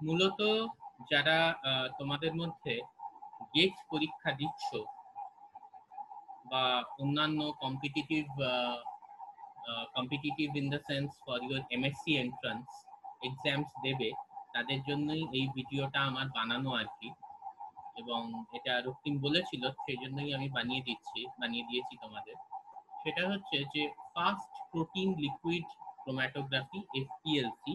মূলত যারা তোমাদের মধ্যে গেট পরীক্ষা দিচ্ছ বা অন্যান্য competitive in the sense for your MSc entrance exams দেবে, তাদের জন্যই এই ভিডিওটা আমার বানানো আর কি। এবং এটা রক্তিম বলেছিল, সেই জন্যই আমি বানিয়ে দিয়েছি তোমাদের। সেটা হচ্ছে যে ফাস্ট প্রোটিন লিকুইড ক্রোম্যাটোগ্রাফি এফপিএলসি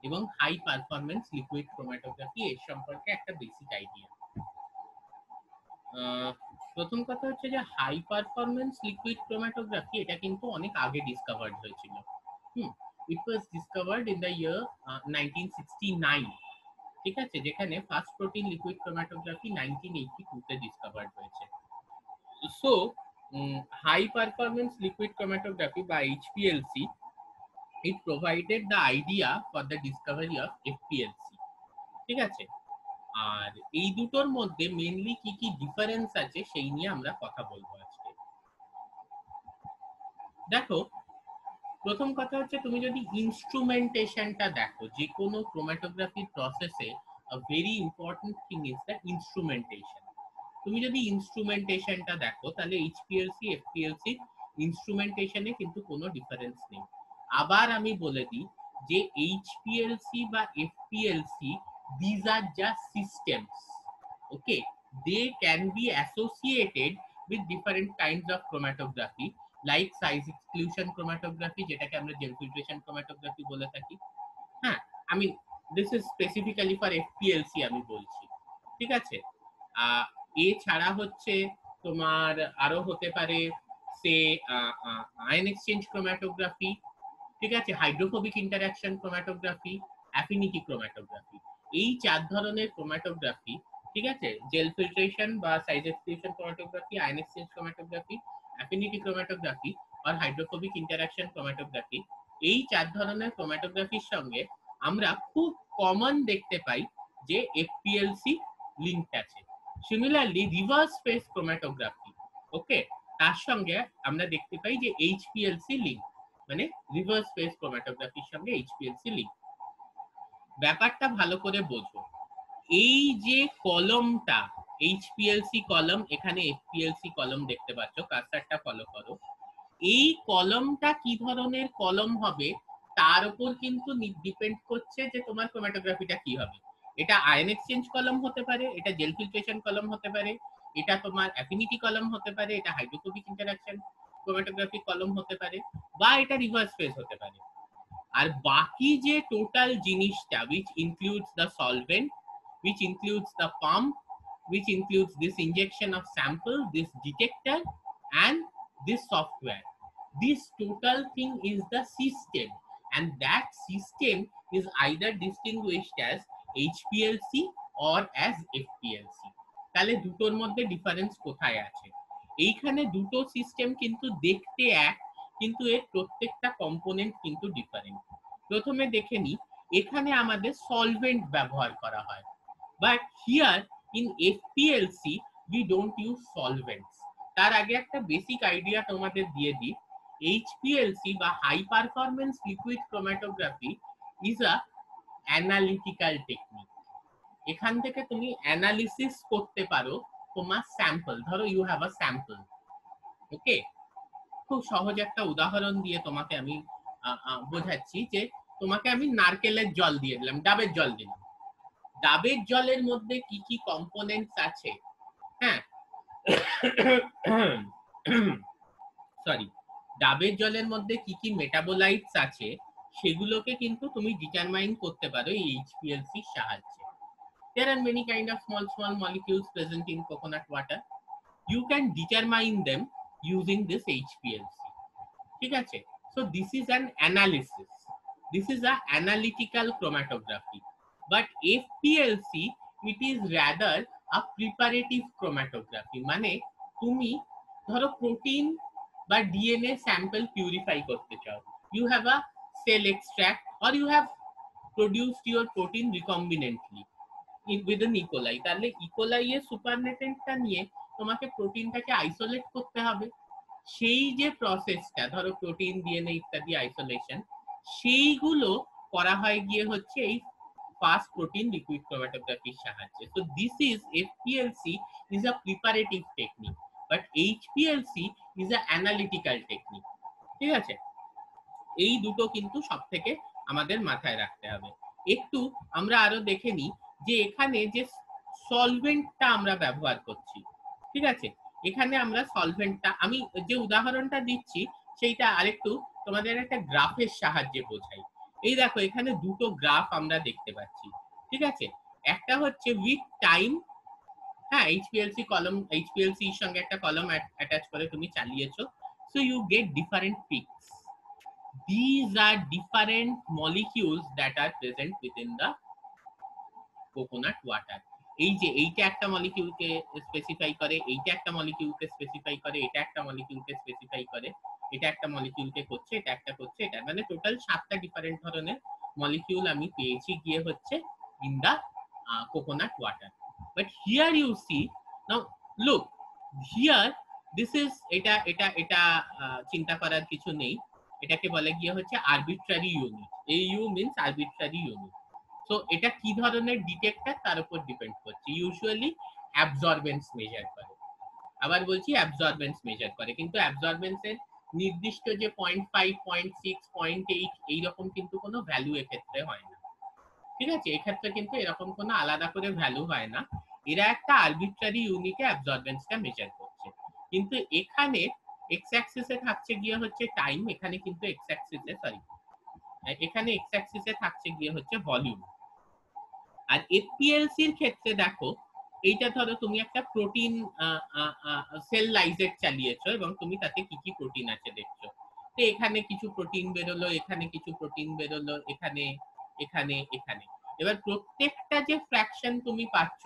এবং হাই পারফরমেন্স লিকুইড ক্রোম্যাটোগ্রাফি এর সম্পর্কে একটা বেসিক আইডিয়া। প্রথম কথা হচ্ছে যে হাই পারফরমেন্স লিকুইড ক্রোম্যাটোগ্রাফি এটা কিন্তু অনেক আগে ডিসকভার্ড হয়েছিল। It was discovered in the year 1969, ঠিক আছে, যেখানে ফার্স্ট প্রোটিন লিকুইড ক্রোম্যাটোগ্রাফি 1982 তে ডিসকভার্ড হয়েছে। সো হাই পারফরমেন্স লিকুইড ক্রোম্যাটোগ্রাফি বা HPLC, it provided the idea for the discovery of FPLC, ঠিক আছে। আর এই দুটোর মধ্যে মেইনলি কি কি ডিফারেন্স আছে সেই নিয়ে আমরা কথা বলবো আজকে। দেখো, প্রথম কথা হচ্ছে তুমি যদি ইনস্ট্রুমেন্টেশনটা দেখো, যে কোনো ক্রোম্যাটোগ্রাফি প্রসেসে a very important thing is the instrumentation. তুমি যদি ইনস্ট্রুমেন্টেশনটা দেখো তাহলে এইচপিএলসি এফপিএলসি ইনস্ট্রুমেন্টেশনে কিন্তু কোনো ডিফারেন্স নেই। আবার আমি বলে দিই যে এইচপিএলসি বা এফপিএলসি these are just systems, okay, they can be associated with different kinds of chromatography like size exclusion chromatography, যেটাকে আমরা জেল ফিল্ট্রেশন chromatography বলে থাকি। হ্যাঁ, আমি দিস ইজ স্পেসিফিক্যালি ফর এফপিএলসি আমি বলছি, ঠিক আছে। এছাড়া হচ্ছে তোমার আরো হতে পারে সে আয়ন এক্সচেঞ্জ ক্রোম্যাটোগ্রাফি, ঠিক আছে, hydrophobic interaction chromatography, affinity chromatography. এই চার ধরনের ক্রোম্যাটোগ্রাফি, ঠিক আছে, জেল ফিল্ট্রেশন বা size exclusion chromatography, ion exchange chromatography, affinity chromatography আর হাইড্রোফোবিক ইন্টারঅ্যাকশন ক্রোম্যাটোগ্রাফি, এই চার ধরনের ক্রোম্যাটোগ্রাফির সঙ্গে আমরা খুব কমন দেখতে পাই যে এফপিএলসি লিঙ্ক আছে। সিমিলারলি রিভার্স ফেজ ক্রোম্যাটোগ্রাফি, ওকে, তার সঙ্গে আমরা দেখতে পাই যে এইচপিএলসি লিঙ্ক, মানে রিভার্স ফেজ ক্রোম্যাটোগ্রাফির সঙ্গে এইচপিএলসি লিঙ্ক। ব্যাপারটা ভালো করে বোঝো, এই যে কলমটা এইচপিএলসি কলম, এখানে এফপিএলসি কলম দেখতে পাচ্ছ, কার্সারটা ফলো করো। এই কলমটা কি ধরনের কলম হবে তার উপর কিন্তু ডিপেন্ড করছে যে তোমার ক্রোম্যাটোগ্রাফিটা কি হবে। এটা আয়ন এক্সচেঞ্জ কলম হতে পারে, এটা জেল ফিল্ট্রেশন কলম হতে পারে, এটা তোমার অ্যাফিনিটি কলম হতে পারে, এটা হাইড্রোফোবিক ইন্টারঅ্যাকশন ক্রোম্যাটোগ্রাফি কলম হতে পারে, বা এটা রিভার্স ফেজ হতে পারে। আর বাকি যে টোটাল জিনিসটা which includes the solvent, which includes the pump, which includes this injection of sample, this detector and this software, this total thing is the system, and that system is either distinguished as HPLC or as FPLC. তাহলে দুটোর মধ্যে difference কোথায় আছে? এইখানে দুটো system কিন্তু দেখতে এক, কিন্তু এর প্রত্যেকটা কম্পোনেন্ট কিন্তু ডিফারেন্ট। প্রথমে দেখে নি, এখানে আমাদের সলভেন্ট ব্যবহার করা হয়, but here in FPLC we don't use solvents. তার আগে একটা বেসিক আইডিয়া তোমাদের দিয়ে দিই, এইচপিএলসি বা high performance liquid chromatography is a analytical technique. এখান থেকে তুমি অ্যানালিসিস করতে পারো তোমার স্যাম্পল, ধরো you have a sample, okay. খুব সহজ একটা উদাহরণ দিয়ে তোমাকে আমি বোঝাচ্ছি, যে তোমাকে আমি নারকেলের জল দিয়ে দিলাম, ডাবের জল দিলাম, ডাবের জলের মধ্যে কি কি কম্পোনেন্টস আছে, হ্যাঁ, সরি, ডাবের জলের মধ্যে কি কি মেটাবোলাইটস আছে সেগুলোকে কিন্তু তুমি ডিটারমাইন করতে পারো এই এইচপিএলসি এর সাহায্যে। There are many kind of small molecules present in coconut water. You can determine them using this HPLC, ঠিক আছে। So this is an analysis, this is a analytical chromatography, but FPLC it is rather a preparative chromatography, মানে তুমি ধরো protein বা DNA sample purify করতে চাও, you have a cell extract or you have produced your protein recombinantly within E. coli, তাহলে E. coli এর সুপারনেটেন্টটা নিয়ে তোমাকে প্রোটিনটাকে আইসোলেট করতে হবে। সেই যে প্রসেসটা, ধরো প্রোটিন ডিএনএ ইত্যাদি আইসোলেশন, সেইগুলো করা হয় গিয়ে হচ্ছে এই ফাস্ট প্রোটিন লিকুইড ক্রোমাটোগ্রাফির সাহায্যে। তো this is FPLC is a preparative technique, but HPLC is a analytical technique. ঠিক আছে, এই দুটো কিন্তু সব থেকে আমাদের মাথায় রাখতে হবে। একটু আমরা আরো দেখে নিই যে এখানে যে সলভেন্টটা আমরা ব্যবহার করছি, ঠিক আছে, এখানে আমরা সলভেন্টটা, আমি যে উদাহরণটা দিচ্ছি সেইটা আরেকটু তোমাদের একটা গ্রাফের সাহায্যে বোঝাই। এই দেখো এখানে দুটো গ্রাফ আমরা দেখতে পাচ্ছি, ঠিক আছে, একটা হচ্ছে উইথ টাইম, হ্যাঁ, এইচপিএলসি কলম, এইচপিএলসি এর সঙ্গে একটা কলম অ্যাটাচ করে তুমি চালিয়েছো, so you get different peaks. These are different molecules that are present within the coconut water. এই যে এইটা একটা মলিকিউলকে স্পেসিফাই করে, এইটা একটা মলিকিউলকে স্পেসিফাই করে, এটা একটা মলিকিউলকে স্পেসিফাই করে, এটা একটা মলিকিউলকে করছে, এটা একটা করছে, এটা মানে টোটাল 7টা ডিফারেন্ট ধরনের মলিকিউল আমি পেয়েছি গিয়ে হচ্ছে in the coconut water. But here you see, now look here, this is, এটা এটা এটা চিন্তা করার কিছু নেই, এটাকে বলে গিয়ে হচ্ছে arbitrary unit. AU means arbitrary unit. So এটা কি ধরনের ডিটেক্টর তার উপর ডিপেন্ড করছে, ইউজুয়ালি অ্যাবজর্বেন্স মেজার করে। আবার বলছি অ্যাবজর্বেন্স মেজার করে, কিন্তু অ্যাবজর্বেন্সের নির্দিষ্ট যে 0.5, 0.6, 0.8 এইরকম কিন্তু কোনো ভ্যালু এক্ষেত্রে হয় না। ঠিক আছে, এক্ষেত্রে কিন্তু এরকম কোনো আলাদা করে ভ্যালু হয় না, এরা একটা আরবিট্রারি ইউনিটে অ্যাবজর্বেন্সটা মেজার করছে। কিন্তু এখানে এক্স অ্যাক্সিসে থাকছে গিয়ে হচ্ছে টাইম, এখানে কিন্তু এক্স অ্যাক্সিসে, সরি, এখানে এক্স অ্যাক্সিসে থাকছে গিয়ে হচ্ছে ভলিউম। আর এফপিএলসির ক্ষেত্রে দেখো, এইটা ধরো তুমি একটা প্রোটিন সেল লাইজেট চালিয়েছো এবং তুমি তাতে কি কি প্রোটিন আছে দেখছো, তো এখানে কিছু প্রোটিন বেরোলো, এখানে কিছু প্রোটিন বেরোলো, এখানে এখানে এখানে, এবার প্রত্যেকটা যে ফ্র্যাকশন তুমি পাচ্ছ,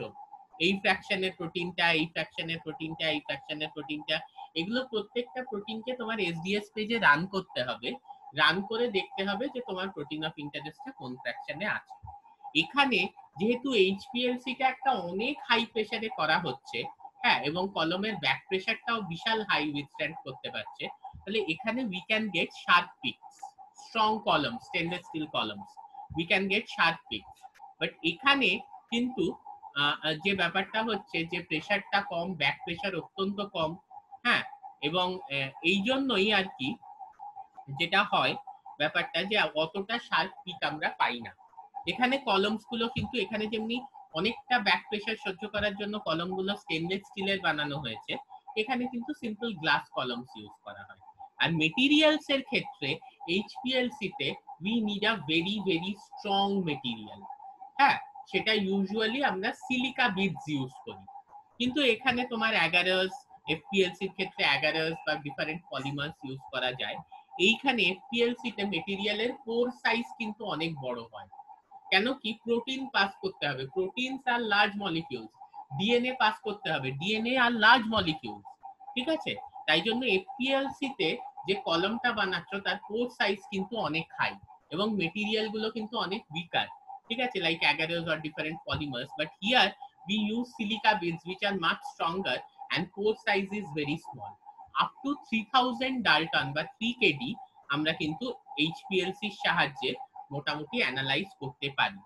এই ফ্র্যাকশনের প্রোটিনটা, এই ফ্র্যাকশনের প্রোটিনটা, এই ফ্র্যাকশনের প্রোটিনটা, এগুলো প্রত্যেকটা প্রোটিনকে তোমার এসডিএস পেজে রান করতে হবে, রান করে দেখতে হবে যে তোমার প্রোটিন অফ ইন্টারেস্টটা কোন ফ্র্যাকশনে আছে। এখানে যেহেতু এইচপিএলসিটা একটা অনেক হাই প্রেসারে করা হচ্ছে, হ্যাঁ, এবং কলমের ব্যাক প্রেসারটাও বিশাল হাই উইথস্ট্যান্ড করতে পারছে, তাহলে এখানে we can get sharp peaks, strong columns, stainless steel columns, we can get sharp peaks. But এখানে কিন্তু যে ব্যাপারটা হচ্ছে যে প্রেসারটা কম, ব্যাক প্রেসার অত্যন্ত কম, হ্যাঁ, এবং এই জন্যই আর কি যেটা হয় ব্যাপারটা যে অতটা শার্প পিক আমরা পাই না। এখানে কলমস গুলো কিন্তু এখানে যেমনি অনেকটা ব্যাক প্রেসার সহ্য করার জন্য কলমগুলো স্টেনলেস স্টিলের বানানো হয়েছে, এখানে কিন্তু সিম্পল গ্লাস কলমস ইউজ করা হয়। আর মেটেরিয়ালস এর ক্ষেত্রে এইচপিএলসি তে we need a very very strong material, হ্যাঁ, সেটা ইউজুয়ালি আমরা সিলিকা বিডস ইউজ করি, কিন্তু এখানে তোমার অ্যাগারাস, এফপিএলসির ক্ষেত্রে অ্যাগারাস বা ডিফারেন্ট পলিমার্স ইউজ করা যায়। এইখানে এফপিএলসি তে মেটেরিয়ালের পোর সাইজ কিন্তু অনেক বড় হয়, কেন কি প্রোটিন পাস করতে হবে, প্রোটিনস আর লার্জ মলিকিউলস, ডিএনএ পাস করতে হবে, ডিএনএ আর লার্জ মলিকিউলস, ঠিক আছে, তাই জন্য এফপিএলসি তে যে কলমটা বানাচ্ছ তার পোর সাইজ কিন্তু অনেক হাই এবং মেটেরিয়াল গুলো কিন্তু অনেক উইকার, ঠিক আছে, like agarose or different polymers, but here we use silica beads which are much stronger and pore size is very small. Up to 3000 Dalton বা 3 kD আমরা কিন্তু এইচপিএলসির সাহায্যে মোটামুটি অ্যানালাইজ করতে পারি,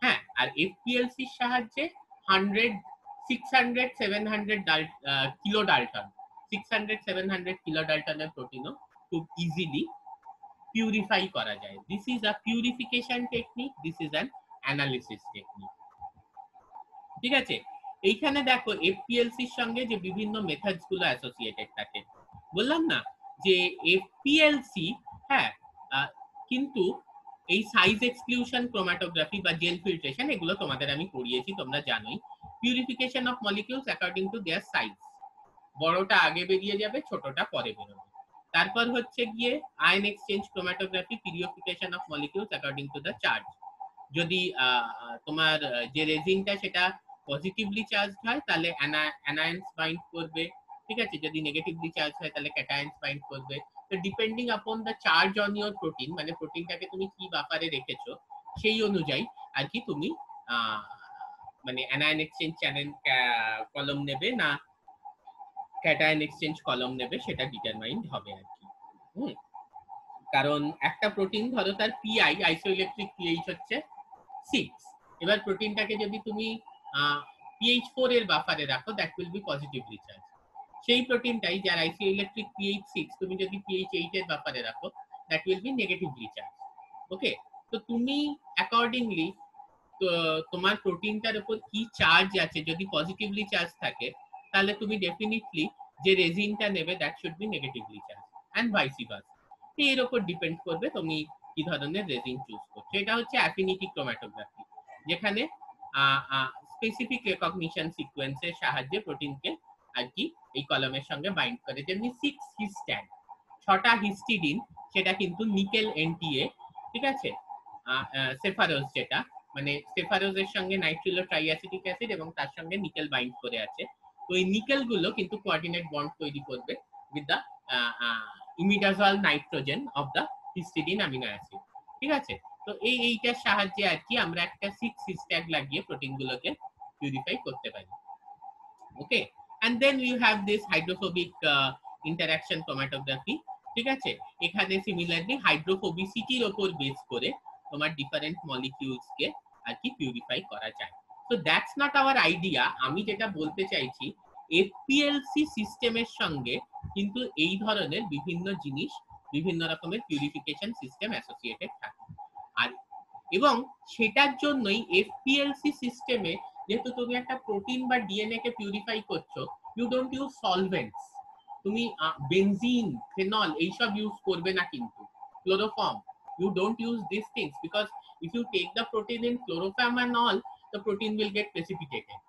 হ্যাঁ, আর এফপিএলসির সাহায্যে 100, 600, 700 কিলো ডালটন, 600, 700 কিলো ডালটনের প্রোটিনও খুব ইজিলি পিউরিফাই করা যায়। This is a purification technique, this is an analysis technique. ঠিক আছে, এইখানে দেখো এফপিএলসির সঙ্গে যে বিভিন্ন মেথডস গুলো অ্যাসোসিয়েটেড থাকে, বললাম না যে এফপিএলসি, হ্যাঁ, কিন্তু এই সাইজ এক্সক্লুশন ক্রোমাটোগ্রাফি বা জেল ফিল্ট্রেশন এগুলো তোমাদের আমি পড়িয়েছি, তোমরা জানোই। Purification of molecules according to their size, বড়টা আগে বেরিয়ে যাবে, ছোটটা পরে বেরোবে। তারপর হচ্ছে গিয়ে ion exchange chromatography, purification of molecules according to the charge, যদি তোমার যে রেজিনটা সেটা পজিটিভলি চার্জড হয় তাহলে অ্যানায়ন্স বাইন্ড করবে, ঠিক আছে, যদি নেগেটিভলি চার্জ হয় তাহলে ক্যাটায়ন্স বাইন্ড করবে। তো depending upon the charge on your protein, মানে প্রোটিনটাকে তুমি কি ব্যাপারে রেখেছো সেই অনুযায়ী আর কি তুমি মানে অ্যানায়ন এক্সচেঞ্জ চ্যানেল কলম নেবে না ক্যাটায়ন এক্সচেঞ্জ কলম নেবে সেটা ডিটারমাইন্ড হবে আর কি। কারণ একটা প্রোটিন ধরো তার পিআই, আইসোইলেকট্রিক পিএইচ হচ্ছে 6, এবার প্রোটিনটাকে যদি তুমি pH 4 এর বাফারে রাখো, that will B positively charge. সেই প্রোটিনটাই যার আইসোইলেকট্রিক pH 6 তুমি যদি pH 8 এর বাফারে রাখো, that will be negatively charge. Okay, তো তুমি অ্যাকর্ডিংলি তোমার প্রোটিনটার উপর কি চার্জ আছে, যদি পজিটিভলি চার্জ থাকে তাহলে তুমি ডেফিনেটলি যে রেজিনটা নেবে that should be negatively charge, and vice versa. এর উপর ডিপেন্ড করবে তুমি কি ধরনের রেজিন চুজ করছো। এটা হচ্ছে অ্যাফিনিটি ক্রোম্যাটোগ্রাফি, যেখানে স্পেসিফিক রেকগনিশন সিকোয়েন্সের সাহায্যে প্রোটিনকে আর কি এই কলমের সঙ্গে বাইন্ড করে। যেমনি 6 হিস্ট্যান্ড, 6টা হিস্টিডিন, সেটা কিন্তু নিকেল এনটিএ, ঠিক আছে, সেফারোজ, যেটা মানে সেফারোজের সঙ্গে নাইট্রিলো ট্রাইঅ্যাসিটিক অ্যাসিড এবং তার সঙ্গে নিকেল বাইন্ড করে আছে। তো এই নিকেল গুলো কিন্তু কোঅর্ডিনেট বন্ড তৈরি করবে with the imidazole nitrogen of the histidine amino acid, ঠিক আছে। তো এইটার সাহায্যে আর কি আমরা একটা 6 সিস্ট্যাগ লাগিয়ে প্রোটিন গুলোকে পিউরিফাই করতে পারি। Okay, and then you have this hydrophobic interaction chromatography, ঠিক আছে। এখানে সিমিলারলি হাইড্রোফোবিসিটির উপর বেস করে তোমার ডিফারেন্ট মলিকিউলস কে আর কি পিউরিফাই করা যায়। তো দ্যাটস নট আওয়ার আইডিয়া। আমি যেটা বলতে চাইছি, এফপিএলসি সিস্টেমের সঙ্গে কিন্তু এই ধরনের বিভিন্ন জিনিস, বিভিন্ন রকমের পিউরিফিকেশন সিস্টেম অ্যাসোসিয়েটেড থাকে। আর এবং সেটার জন্যই এফপিএলসি সিস্টেমে যেহেতু তুমি একটা প্রোটিন বা ডিএনএ কে পিউরিফাই করছো, ইউ ডোন্ট ইউজ সলভেন্টস। তুমি বেনজিন, ফেনল এইসব ইউজ করবে না, কিন্তু chloroform, you don't use these things, because if you take the protein in chloroform and all, the protein will get precipitated.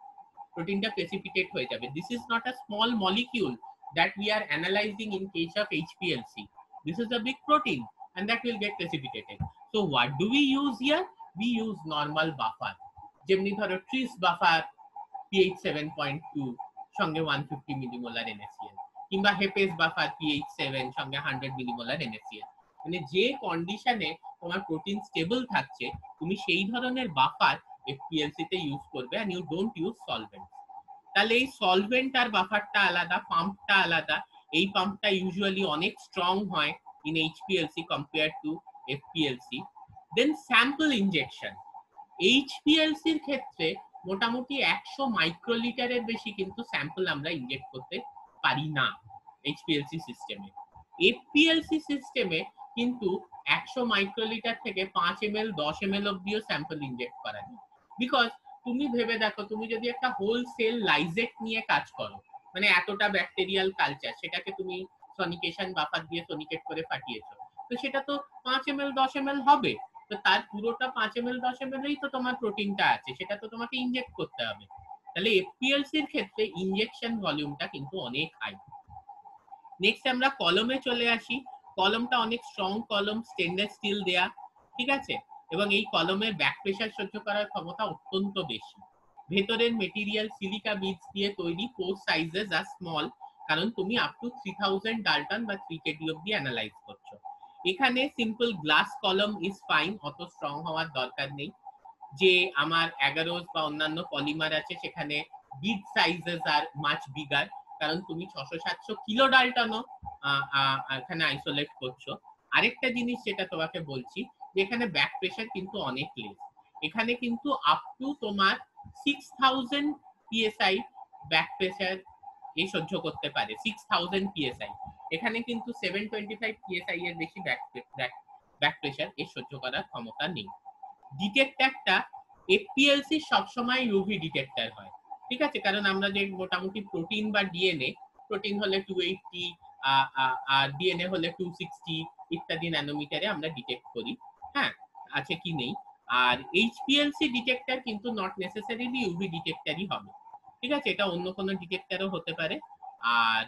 Proteinটা precipitate হয়ে যাবে. This is not a small molecule that we are analyzing in case of HPLC. This is a big protein and that will get precipitated. So what do we use here? We use normal buffer. যেমনি ধরো trees buffer pH 7.2 সঙ্গে 150 millimolar NaCl, কিংবা হেপেস buffer pH 7 সঙ্গে 100 millimolar NaCl। মানে যে কন্ডিশনে তোমার protein stable থাকছে, তুমি সেই ধরনের বাফার এফপিএলসি তে ইউজ করবে, and you don't use solvent. তাহলে এই সলভেন্ট আর বাফারটা আলাদা, পাম্পটা আলাদা। এই পাম্পটা ইউজুয়ালি অনেক স্ট্রং হয় in HPLC compare to FPLC. Then sample injection, এইচপিএলসির ক্ষেত্রে মোটামুটি 100 মাইক্রোলিটারের বেশি কিন্তু স্যাম্পল আমরা ইনজেক্ট করতে পারি না এইচপিএলসি সিস্টেমে। এফপিএলসি সিস্টেমে কিন্তু 100 মাইক্রোলিটার থেকে 5 ml 10 ml অব্দিও স্যাম্পল ইনজেক্ট করা যায়। বিকজ তুমি ভেবে দেখো, তুমি যদি একটা হোল সেল লাইজেট নিয়ে কাজ করো, মানে এতটা ব্যাকটেরিয়াল কালচার, সেটাকে তুমি সনিকেশন বাফার দিয়ে সনিকেট করে ফাটিয়েছো, তো সেটা তো 5 ml 10 ml হবে। তো তার পুরোটা 5 ml 10 ml এই তো তোমার প্রোটিনটা আছে, সেটা তো তোমাকে ইনজেক্ট করতে হবে। তাহলে এফপিএলসির ক্ষেত্রে ইনজেকশন ভলিউমটা কিন্তু অনেক হাই। নেক্সট আমরা কলমে চলে আসি। কলমটা অনেক স্ট্রং কলম, স্টেনলেস স্টিল দেয়া, ঠিক আছে, এবং এই কলমের ব্যাক প্রেসার সহ্য করার ক্ষমতা অত্যন্ত বেশি। ভেতরের মেটেরিয়াল সিলিকা বিডস দিয়ে তৈরি, পোর সাইজেস আর স্মল, কারণ তুমি আপ টু 3000 ডাল্টন বা 3 কেডি অব্দি অ্যানালাইজ করছো। এখানে সিম্পল গ্লাস কলম ইজ ফাইন, অত স্ট্রং হওয়ার দরকার নেই। যে আমার অ্যাগারোস বা অন্যান্য পলিমার আছে, সেখানে বিড সাইজেস আর মাচ বিগার, কারণ তুমি 600-700 কিলো ডালটনও এখানে আইসোলেট করছো। আরেকটা জিনিস যেটা তোমাকে বলছি, যে এখানে ব্যাক প্রেসার কিন্তু অনেক লেস। এখানে কিন্তু আপ টু তোমার 6000 psi ব্যাক প্রেসার এই সহ্য করতে পারে, 6000 psi। এখানে কিন্তু 725 psi এর বেশি ব্যাক প্রেসার এর সহ্য করার ক্ষমতা নেই। ডিটেক্টরটা এফপিএলসি সবসময় ইউভি ডিটেক্টর হয়, ঠিক আছে, কারণ আমরা যে মোটামুটি প্রোটিন বা ডিএনএ, প্রোটিন হলে 280 আর ডিএনএ হলে 260 ইত্যাদি ন্যানোমিটারে আমরা ডিটেক্ট করি, হ্যাঁ, আছে কি নেই। আর এইচপিএলসি ডিটেক্টর কিন্তু নট নেসেসারিলি ইউভি ডিটেক্টরই হবে, ঠিক আছে, এটা অন্য কোনো ডিটেক্টরও হতে পারে। আর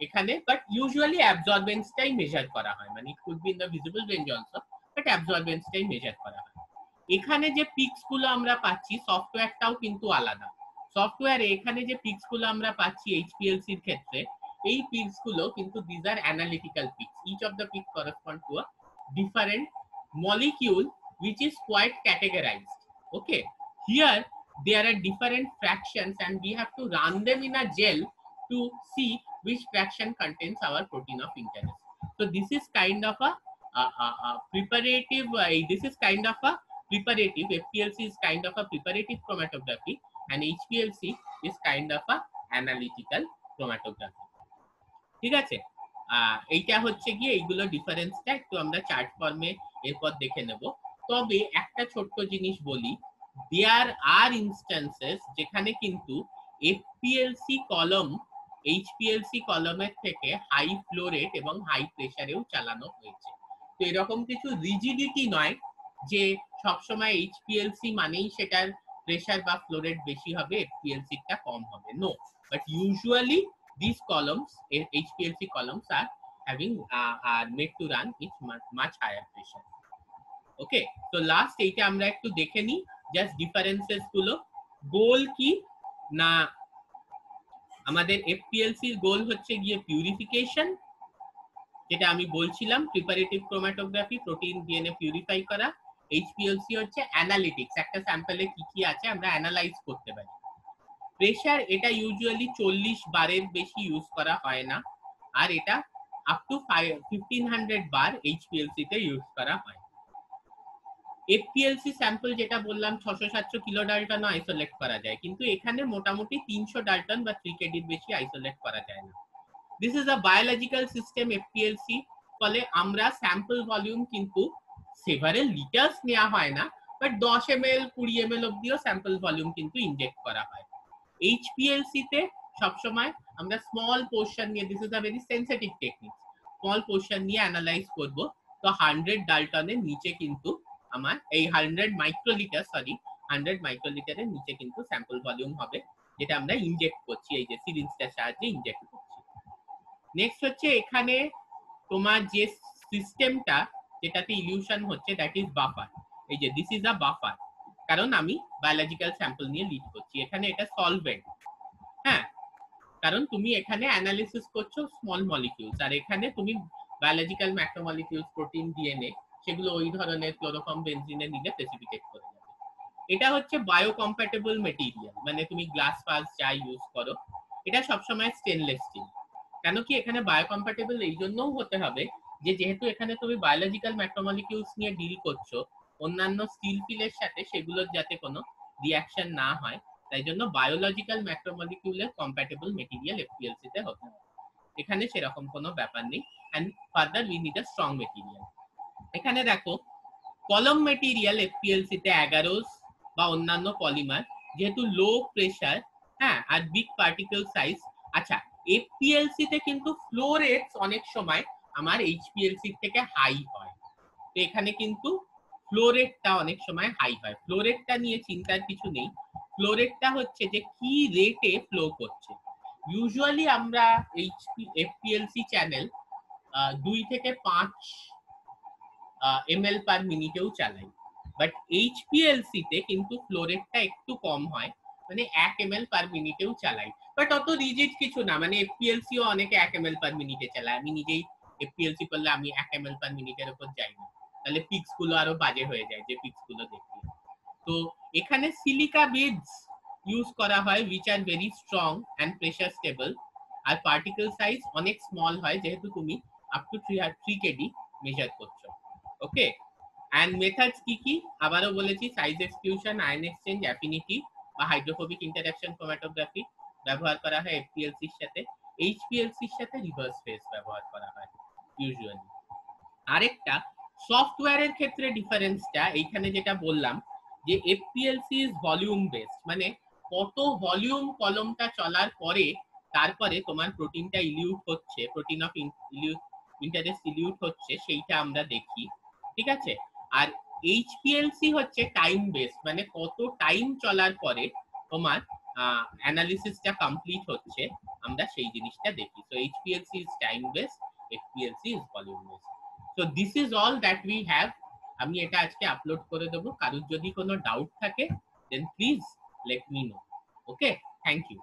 এখানে বাট ইউজুয়ালি অ্যাবজর্বেন্সটাই মেজার করা হয়, মানে it could be in the visible range also, but অ্যাবজর্বেন্সটাই মেজার করা হয়। এখানে যে পিক্স গুলো আমরা পাচ্ছি, সফটওয়্যারটাও কিন্তু আলাদা। সফটওয়্যারে এখানে যে পিক্স গুলো আমরা পাচ্ছি এইচপিএলসি এর ক্ষেত্রে, এই পিক্স গুলো কিন্তু this are analytical peaks. Each of the peak correspond to a different molecule which is quite categorized. Okay, here there are different fractions and we have to run them in a gel to see which fraction contains our protein of interest. So this is kind of a preparative, this is kind of a preparative. FPLC is kind of a preparative chromatography and HPLC is kind of a analytical chromatography. ঠিক আছে, এইটা হচ্ছে গিয়ে এইগুলো ডিফারেন্সটা একটু আমরা chart ফর্মে এরপর দেখে নেব। তবে একটা ছোট্ট জিনিস বলি, দেয়ার আর ইনস্ট্যান্সেস যেখানে কিন্তু এফপিএলসি কলম এইচপিএলসি কলমের থেকে হাই ফ্লো রেট এবং হাই প্রেসারেও চালানো হয়েছে। তো এরকম কিছু রিজিডিটি নয় যে সবসময় এইচপিএলসি মানেই সেটার প্রেসার বা ফ্লো রেট বেশি হবে, এফপিএলসিটা কম হবে, no, but usually these columns, HPLC columns are having are made to run with much higher pressure. Okay, so last এইটা আমরা একটু দেখে নিই জাস্ট ডিফারেন্সেস গুলো। গোল কি না, আমাদের এফপিএলসি এর গোল হচ্ছে গিয়ে পিউরিফিকেশন, যেটা আমি বলছিলাম প্রিপারেটিভ ক্রোম্যাটোগ্রাফি, প্রোটিন ডিএনএ পিউরিফাই করা। এইচপিএলসি হচ্ছে অ্যানালিটিক্স, একটা স্যাম্পলে কি কি আছে আমরা অ্যানালাইজ করতে পারি। প্রেসার এটা ইউজুয়ালি 40 বারের বেশি ইউজ করা হয় না, আর এটা আপ টু 1500 বার এইচপিএলসি তে ইউজ করা হয়। এফপিএলসি স্যাম্পল যেটা বললাম 600-700 কিলো ডাল্টন আইসোলেট করা যায়, কিন্তু এখানে মোটামুটি 300 ডাল্টন বা 3 কেডির বেশি আইসোলেট করা যায় না। This is a biological system FPLC, ফলে আমরা স্যাম্পল ভলিউম কিন্তু সেভারেল লিটার্স নেওয়া হয় না, বাট 10 ml 20 ml অব্দিও স্যাম্পল ভলিউম কিন্তু ইনজেক্ট করা হয়। এইচপিএলসি তে সবসময় আমরা স্মল পোর্শন নিয়ে, this is a very sensitive technique, small portion নিয়ে অ্যানালাইজ করব। তো 100 ডাল্টনের নিচে কিন্তু আমার এই 100 মাইক্রোলিটার, সরি 100 মাইক্রোলিটারের নিচে কিন্তু স্যাম্পল ভলিউম হবে, যেটা আমরা ইনজেক্ট করছি, এই যে সিরিঞ্জটার সাহায্যে ইনজেক্ট করছি। নেক্সট হচ্ছে এখানে তোমার যে সিস্টেমটা যেটাতে ইলিউশন হচ্ছে, দ্যাট ইজ বাফার। এই যে দিস ইজ আ বাফার, কারণ আমি বায়োলজিক্যাল স্যাম্পল নিয়ে লিড করছি। এখানে এটা সলভেন্ট, হ্যাঁ, কারণ তুমি এখানে অ্যানালিসিস করছো স্মল মলিকিউলস, আর এখানে তুমি বায়োলজিক্যাল ম্যাক্রোমলিকিউলস, প্রোটিন, ডিএনএ, সেগুলো ওই ধরনের ক্লোরোফর্ম বেনজিনে নিলে প্রেসিপিটেট করে যাবে। এটা হচ্ছে বায়োকম্প্যাটেবল মেটেরিয়াল, মানে তুমি গ্লাস ফাস যা ইউজ করো, এটা সবসময় স্টেনলেস স্টিল। কেন কি এখানে বায়োকম্প্যাটেবল এই জন্যও হতে হবে যে যেহেতু এখানে তুমি বায়োলজিক্যাল ম্যাক্রোমলিকিউলস নিয়ে ডিল করছো, অন্যান্য স্টিল ফিলের সাথে সেগুলোর যাতে কোনো রিঅ্যাকশন না হয়, তাই জন্য বায়োলজিক্যাল ম্যাক্রোমলিকিউলের কম্প্যাটেবল মেটেরিয়াল এফপিএলসি তে হতে হবে। এখানে সেরকম কোনো ব্যাপার নেই, and further we need a strong material. এখানে দেখো কলম মেটেরিয়াল এফপিএলসি তে অ্যাগারোস বা অন্যান্য পলিমার, যেহেতু লো প্রেসার, হ্যাঁ, আর বিগ পার্টিকেল সাইজ। আচ্ছা, এফপিএলসি তে কিন্তু ফ্লো রেটস অনেক সময় আমার এইচপিএলসি থেকে হাই হয়, তো এখানে কিন্তু ফ্লো রেটটা অনেক সময় হাই হয়। ফ্লো রেটটা নিয়ে চিন্তার কিছু নেই, ফ্লো রেটটা হচ্ছে যে কি রেটে ফ্লো করছে। ইউজুয়ালি আমরা এফপিএলসি চ্যানেল 2 থেকে 5 ml পার মিনিটেও চালাই, বাট এইচপিএলসি তে কিন্তু ফ্লো রেটটা একটু কম হয়, মানে 1 ml পার মিনিটেও চালাই, বাট অত রিজিড কিছু না, মানে এফপিএলসি ও অনেকে 1 ml পার মিনিটে চালায়। আমি নিজেই এফপিএলসি করলে আমি 1 ml পার মিনিটের উপর যাই না, তাহলে পিক্স গুলো আরো বাজে হয়ে যায় যে পিক্স গুলো দেখি। তো এখানে সিলিকা বিডস ইউজ করা হয় which are very strong and pressure stable, আর পার্টিকেল সাইজ অনেক স্মল হয় যেহেতু তুমি আপ টু 3 কেডি মেজার করছো। ওকে, এন্ড মেথডস কি কি আবারও বলেছি, size exclusion, ion exchange, affinity বা হাইড্রোফোবিক ইন্টারঅ্যাকশন ক্রোম্যাটোগ্রাফি ব্যবহার করা হয় এফপিএলসির সাথে। এইচপিএলসির সাথে রিভার্স ফেজ ব্যবহার করা হয় ইউজুয়ালি। আরেকটা সফটওয়্যারের ক্ষেত্রে ডিফারেন্সটা এইখানে যেটা বললাম যে এফপিএলসি ইজ ভলিউম বেসড, মানে কত ভলিউম কলমটা চলার পরে তারপরে তোমার প্রোটিনটা ইলিউট হচ্ছে, প্রোটিন অফ ইন্টারেস্ট ইলিউট হচ্ছে, সেইটা আমরা দেখি, ঠিক আছে। আর এইচপিএলসি হচ্ছে টাইম বেসড, মানে কত টাইম চলার পরে তোমার অ্যানালিসিসটা কমপ্লিট হচ্ছে, আমরা সেই জিনিসটা দেখি। তো HPLC is time based, FPLC is volume based. So this is all that we have. আমি এটা আজকে আপলোড করে দেবো, কারোর যদি কোনো ডাউট থাকে then please let me know. Okay, thank you.